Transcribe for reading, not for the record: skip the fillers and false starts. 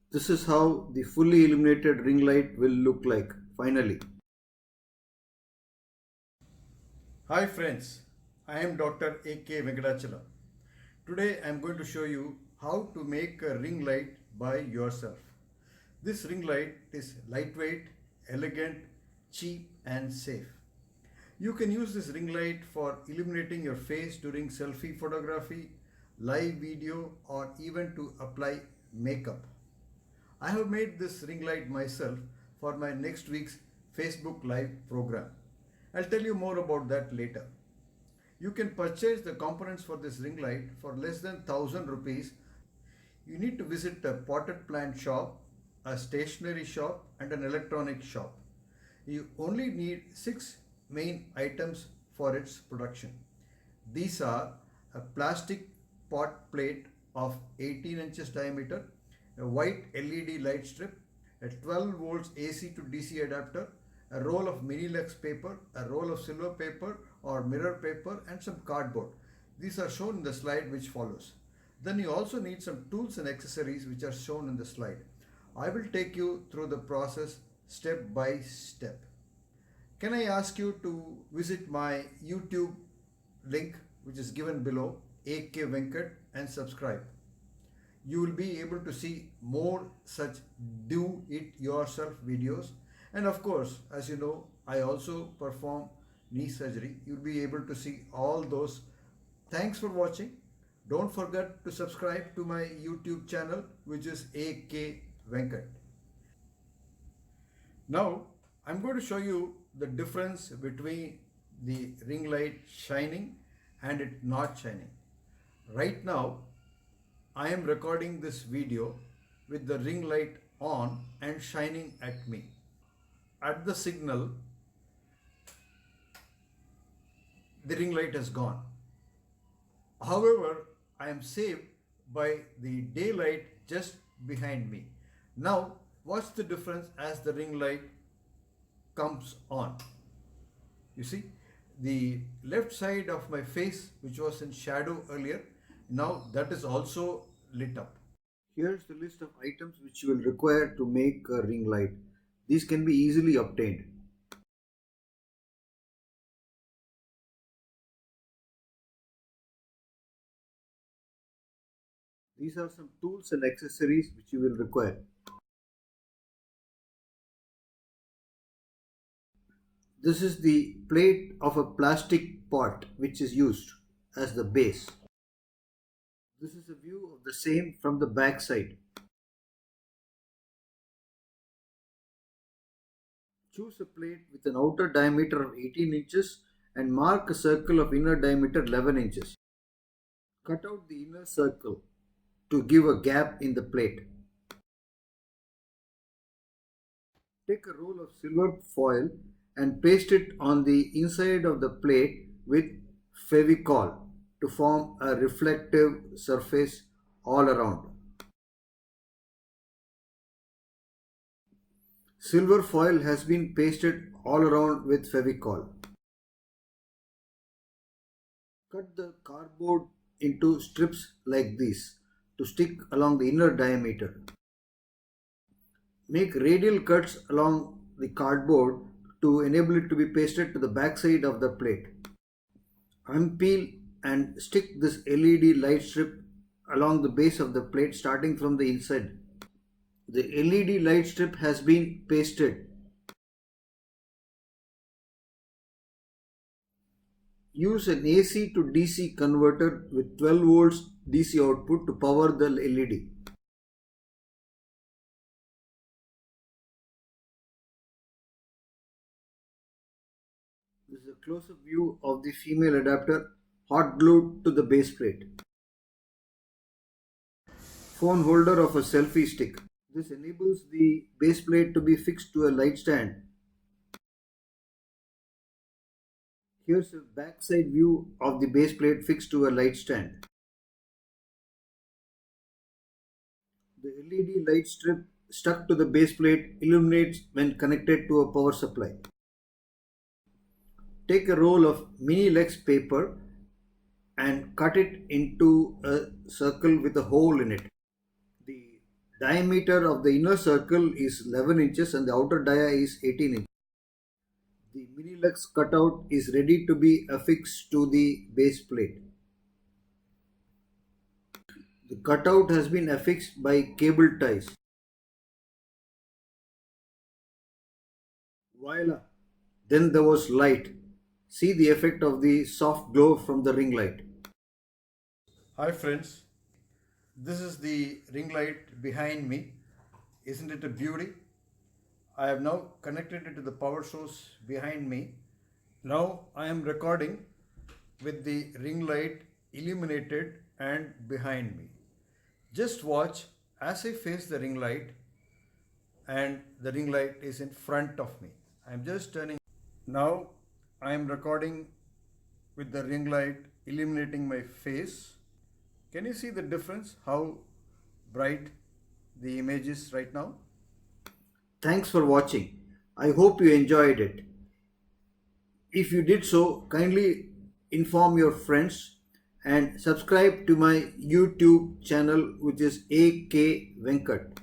This is how the fully illuminated ring light will look like finally. Hi friends, I am Dr. A.K. Venkatachalam. Today I am going to show you how to make a ring light by yourself. This ring light is lightweight, elegant, cheap and safe. You can use this ring light for illuminating your face during selfie photography, live video or even to apply makeup. I have made this ring light myself for my next week's Facebook Live program. I'll tell you more about that later. You can purchase the components for this ring light for less than 1000 rupees. You need to visit a potted plant shop, a stationery shop and an electronic shop. You only need 6 main items for its production. These are a plastic pot plate of 18 inches diameter, a white LED light strip, a 12 volts AC to DC adapter, a roll of mini Lux paper, a roll of silver paper or mirror paper and some cardboard. These are shown in the slide which follows. Then you also need some tools and accessories which are shown in the slide. I will take you through the process step by step. Can I ask you to visit my YouTube link which is given below, AK Venkat, and subscribe. You will be able to see more such do it yourself videos. And of course, as you know, I also perform knee surgery. You'll be able to see all those. Thanks for watching. Don't forget to subscribe to my YouTube channel which is AK Venkat. Now I'm going to show you the difference between the ring light shining and it not shining. Right now I am recording this video with the ring light on and shining at me. At the signal, the ring light has gone. However, I am saved by the daylight just behind me. Now, what's the difference as the ring light comes on? You see, the left side of my face, which was in shadow earlier, now that is also lit up. Here's the list of items which you will require to make a ring light. These can be easily obtained. These are some tools and accessories which you will require. This is the plate of a plastic pot which is used as the base. This is a view of the same from the back side. Choose a plate with an outer diameter of 18 inches and mark a circle of inner diameter 11 inches. Cut out the inner circle to give a gap in the plate. Take a roll of silver foil and paste it on the inside of the plate with Fevicol to form a reflective surface all around. Silver foil has been pasted all around with Fevicol. Cut the cardboard into strips like this to stick along the inner diameter. Make radial cuts along the cardboard to enable it to be pasted to the back side of the plate. Unpeel and stick this LED light strip along the base of the plate starting from the inside. The LED light strip has been pasted. Use an AC to DC converter with 12 volts DC output to power the LED. This is a close-up view of the female adapter hot glued to the base plate. Phone holder of a selfie stick. This enables the base plate to be fixed to a light stand. Here's a backside view of the base plate fixed to a light stand. The LED light strip stuck to the base plate illuminates when connected to a power supply. Take a roll of mini Lux paper and cut it into a circle with a hole in it. The Diameter of the inner circle is 11 inches and the outer dia is 18 inches. The Minilux cutout is ready to be affixed to the base plate. The cutout has been affixed by cable ties. Voila! Then there was light. See the effect of the soft glow from the ring light. Hi friends, this is the ring light behind me. Isn't it a beauty? I have now connected it to the power source behind me. Now I am recording with the ring light illuminated and behind me. Just watch as I face the ring light and the ring light is in front of me. I am just turning. Now I am recording with the ring light illuminating my face. Can you see the difference? How bright the image is right now? Thanks for watching. I hope you enjoyed it. If you did so, kindly inform your friends and subscribe to my YouTube channel, which is AK Venkat.